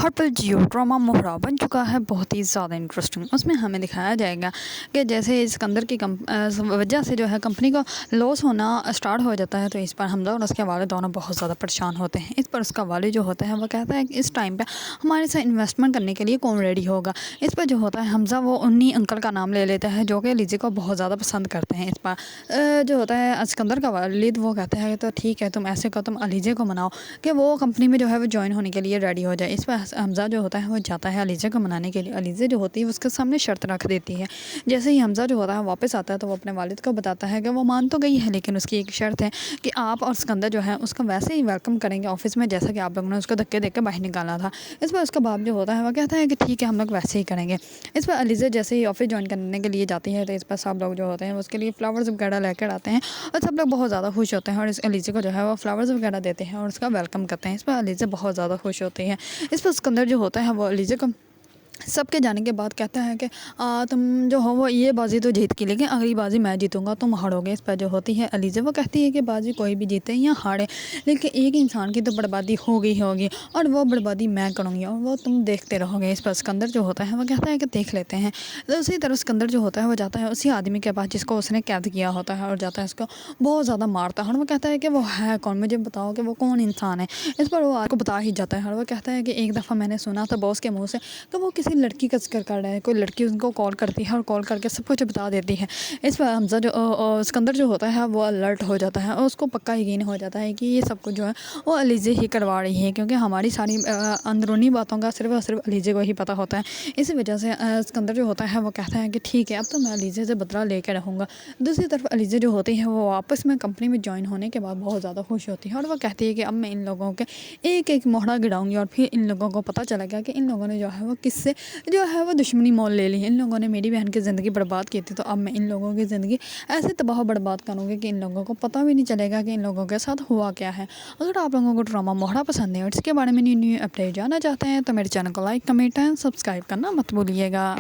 ہر پل Jio drama موہرا بن چکا ہے بہت ہی زیادہ انٹرسٹنگ۔ اس میں ہمیں دکھایا جائے گا کہ جیسے اسکندر کی وجہ سے جو ہے کمپنی کا لاس ہونا اسٹارٹ ہو جاتا ہے، تو اس پر حمزہ اور اس کے والد دونوں بہت زیادہ پریشان ہوتے ہیں۔ اس پر اس کا والد جو ہوتا ہے وہ کہتا ہے کہ اس ٹائم پہ ہمارے ساتھ انویسٹمنٹ کرنے کے لیے کون ریڈی ہوگا۔ اس پر جو ہوتا ہے حمزہ وہ انہی انکل کا نام لے لیتا ہے جو کہ علیزی کو بہت زیادہ پسند کرتے ہیں۔ اس پر جو ہوتا ہے اسکندر کا والد وہ کہتا ہے تو ٹھیک ہے، تم ایسے کو تم علیزی کو مناؤ کہ وہ کمپنی میں جو ہے وہ جوائن ہونے کے لیے ریڈی ہو جائے۔ اس پر حمزہ جو ہوتا ہے وہ جاتا ہے علیزہ کو منانے کے لیے۔ علیزہ جو ہوتی ہے اس کے سامنے شرط رکھ دیتی ہے۔ جیسے ہی حمزہ جو ہوتا ہے واپس آتا ہے تو وہ اپنے والد کو بتاتا ہے کہ وہ مان تو گئی ہے لیکن اس کی ایک شرط ہے کہ آپ اور اسکندر جو ہے اس کا ویسے ہی ویلکم کریں گے آفس میں جیسا کہ آپ لوگوں نے اس کو دھکے دے کے باہر نکالا تھا۔ اس پر اس کا باپ جو ہوتا ہے وہ کہتا ہے کہ ٹھیک ہے ہم لوگ ویسے ہی کریں گے۔ اس پر علیزہ جیسے ہی آفس جوائن کرنے کے لیے جاتی ہے تو اس پر سب لوگ جو ہوتے ہیں اس کے لیے فلاورز وغیرہ لے کر آتے ہیں اور سب لوگ بہت زیادہ خوش ہوتے ہیں اور اس علیزہ کو جو ہے وہ فلاورز وغیرہ دیتے ہیں اور اس کا ویلکم کرتے ہیں۔ اس پر علیزہ بہت زیادہ خوش ہوتی ہے۔ اس پر اسکندر جو ہوتا ہے وہ علیزہ کو سب کے جانے کے بعد کہتا ہے کہ تم جو ہو وہ یہ بازی تو جیت کی لیکن اگلی بازی میں جیتوں گا، تم ہارو گے۔ اس پر جو ہوتی ہے علیزہ وہ کہتی ہے کہ بازی کوئی بھی جیتے یا ہارے لیکن ایک انسان کی تو بربادی ہوگی اور وہ بربادی میں کروں گی اور وہ تم دیکھتے رہو گے۔ اس پر اسکندر جو ہوتا ہے وہ کہتا ہے کہ دیکھ لیتے ہیں۔ تو اسی طرح اسکندر جو ہوتا ہے وہ جاتا ہے اسی آدمی کے پاس جس کو اس نے قید کیا ہوتا ہے اور جاتا ہے اس کو بہت زیادہ مارتا ہے اور وہ کہتا ہے کہ وہ ہے کون، مجھے بتاؤ کہ وہ کون انسان ہے۔ اس پر وہ آپ کو بتا ہی جاتا ہے اور وہ کہتا ہے کہ ایک دفعہ میں نے سنا تھا باس کے منہ سے کہ وہ کسی لڑکی کا ذکر کر رہا ہے، کوئی لڑکی ان کو کال کرتی ہے اور کال کر کے سب کچھ بتا دیتی ہے۔ اس پر حمزہ جو اسکندر جو ہوتا ہے وہ الرٹ ہو جاتا ہے اور اس کو پکا یقین ہو جاتا ہے کہ یہ سب کچھ جو ہے وہ علیزہ ہی کروا رہی ہے کیونکہ ہماری ساری اندرونی باتوں کا صرف اور صرف علیزہ کو ہی پتہ ہوتا ہے۔ اسی وجہ سے اسکندر جو ہوتا ہے وہ کہتا ہے کہ ٹھیک ہے اب تو میں علیزہ سے بدلہ لے کے رہوں گا۔ دوسری طرف علیزہ جو ہوتی ہے وہ واپس میں کمپنی میں جوائن ہونے کے بعد بہت زیادہ خوش ہوتی ہے اور وہ کہتی ہے کہ اب میں ان لوگوں کے ایک ایک موہرا گراؤں گی اور پھر ان لوگوں کو پتہ چلا گیا کہ ان لوگوں نے جو ہے وہ کس سے جو ہے وہ دشمنی مول لے لی ہے۔ ان لوگوں نے میری بہن کی زندگی برباد کی تھی تو اب میں ان لوگوں کی زندگی ایسے تباہ و برباد کروں گی کہ ان لوگوں کو پتہ بھی نہیں چلے گا کہ ان لوگوں کے ساتھ ہوا کیا ہے۔ اگر آپ لوگوں کو ڈرامہ موہرا پسند ہے اور اس کے بارے میں نیو اپڈیٹ جاننا چاہتے ہیں تو میرے چینل کو لائک کمنٹ اینڈ سبسکرائب کرنا مت بھولیے گا۔